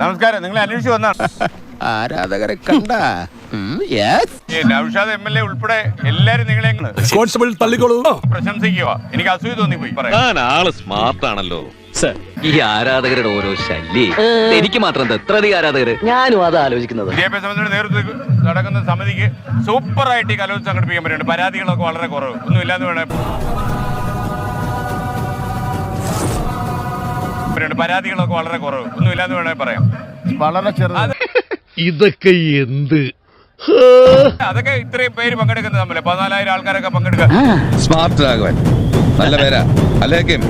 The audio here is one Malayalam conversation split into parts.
നമസ്കാരം. നിങ്ങൾ അന്വേഷിച്ച് വന്നാണ് ആരാധകരെ കണ്ട നൗഷാദ് MLA ഉൾപ്പെടെ എല്ലാരും നിങ്ങളെ കോൺസ്റ്റബിൾ തള്ളിക്കോളൂ. പ്രശംസിക്കുക. എനിക്ക് അസൂയ തോന്നിപ്പോയി പറയാം. ആള് സ്മാർട്ട് ആണല്ലോ. ഈ ആരാധകരുടെ ഓരോ ശല്യം എനിക്ക് മാത്രം എത്രയധികം ആരാധകര്. ഞാനും അത് ആലോചിക്കുന്നത്. വിദ്യാഭ്യാസ മന്ത്രിയുടെ നേതൃത്വത്തിൽ നടക്കുന്ന സമിതിക്ക് സൂപ്പറായിട്ട് ഈ കലോത്സവം സംഘടിപ്പിക്കാൻ പറ്റുന്നുണ്ട്. പരാതികളൊക്കെ വളരെ കുറവ്, ഒന്നുമില്ലാന്ന് വേണേ പരാതികളൊക്കെ വളരെ കുറവ്, ഒന്നുമില്ലാന്ന് വേണേ പറയാം. വളരെ ചെറുത്. ഇതൊക്കെ എന്ത്? അതൊക്കെ ഇത്രയും പേര് പങ്കെടുക്കുന്നത് തമ്മില് 14,000 ആൾക്കാരൊക്കെ പങ്കെടുക്കുക. സ്മാർട്ട് രാഘവൻ നല്ല പേരാ അല്ലേക്കും.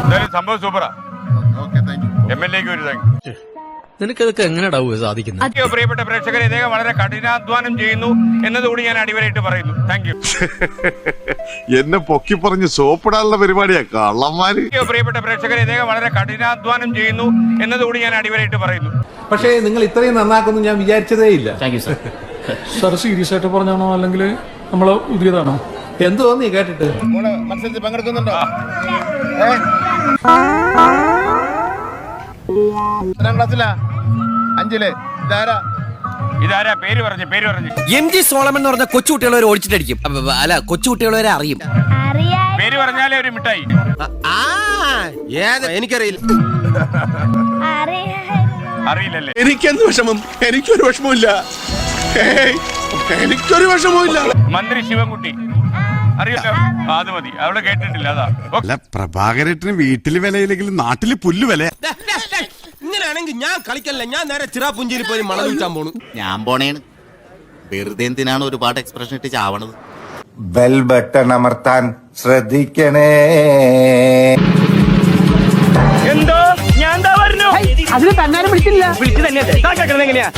എന്തായാലും സംഭവം സൂപ്പറാ. MLAക്ക് ഒരു താങ്ക് യു. നിനക്കതൊക്കെ എങ്ങനെയാ സാധിക്കുന്നത്? പ്രിയപ്പെട്ട പ്രേക്ഷകരെ, ഇദ്ദേഹം വളരെ കഠിനാധ്വാനം ചെയ്യുന്നു എന്നതുകൂടി ഞാൻ അടിവരായിട്ട് പറയുന്നു. Thank you. എന്നെ പൊക്കി പറഞ്ഞ് സോപ്പിടാനുള്ള പരിപാടിയാ കള്ളന്മാര്. പ്രിയപ്പെട്ട പ്രേക്ഷകരെ, ഇദ്ദേഹം വളരെ കഠിനാധ്വാനം ചെയ്യുന്നു എന്നതുകൂടി ഞാൻ അടിവരായിട്ട് പറയുന്നു. പക്ഷേ നിങ്ങൾ ഇത്രയും നന്നാക്കുന്നു ഞാൻ വിചാരിച്ചതേ ഇല്ല. സാർ സീരിയസ് ആയിട്ട് പറഞ്ഞാണോ അല്ലെങ്കിൽ നമ്മള് പുതിയതാണോ? എന്ത് തോന്നി കേട്ടിട്ട്? മത്സരത്തിൽ പങ്കെടുക്കുന്നുണ്ടോ? എത്രാം ക്ലാസ്സിലാ? 5ല്. ഇതാരാ? പേര് പറഞ്ഞു. MG സോളമൻ എന്ന് പറഞ്ഞ കൊച്ചുകുട്ടികളെ ഓടിച്ചിട്ടടിക്കും. അല്ല, കൊച്ചുകുട്ടികളെ അറിയും. പേര് പറഞ്ഞാലേ ഒരു മിഠായി. എനിക്കറിയില്ല. അറിയില്ലല്ലേ? എനിക്കെന്ത് വിഷമം? എനിക്കൊരു വിഷമമില്ല. എനിക്കൊരു വിഷമമില്ല. മന്ത്രി ശിവൻകുട്ടി അറിയാലോ? അത് മതി. അവള് കേട്ടിട്ടില്ല. അതാ അല്ല, പ്രഭാകരേട്ടന് വീട്ടില് വിലയില്ലെങ്കിലും നാട്ടില് പുല്ല് വില. ഇങ്ങനെയാണെങ്കിൽ ഞാൻ കളിക്കല്ല, ഞാൻ നേരെ ചിറാപുഞ്ചിയിൽ പോയി മണം വിൽക്കാൻ പോണു. ഞാൻ പോണേണ്. വെറുതെ എന്തിനാണ് ഒരുപാട് എക്സ്പ്രഷൻ ഇട്ട് ചാവണത്? ബെൽ ബട്ടൺ അമർത്താൻ ശ്രദ്ധിക്കണേ. എന്തോ ഞാൻ പറഞ്ഞു. അതിന് തന്നാലും വിളിച്ചില്ല. വിളിച്ചു തന്നെ. എങ്ങനെയാ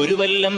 ഒരു വല്ലം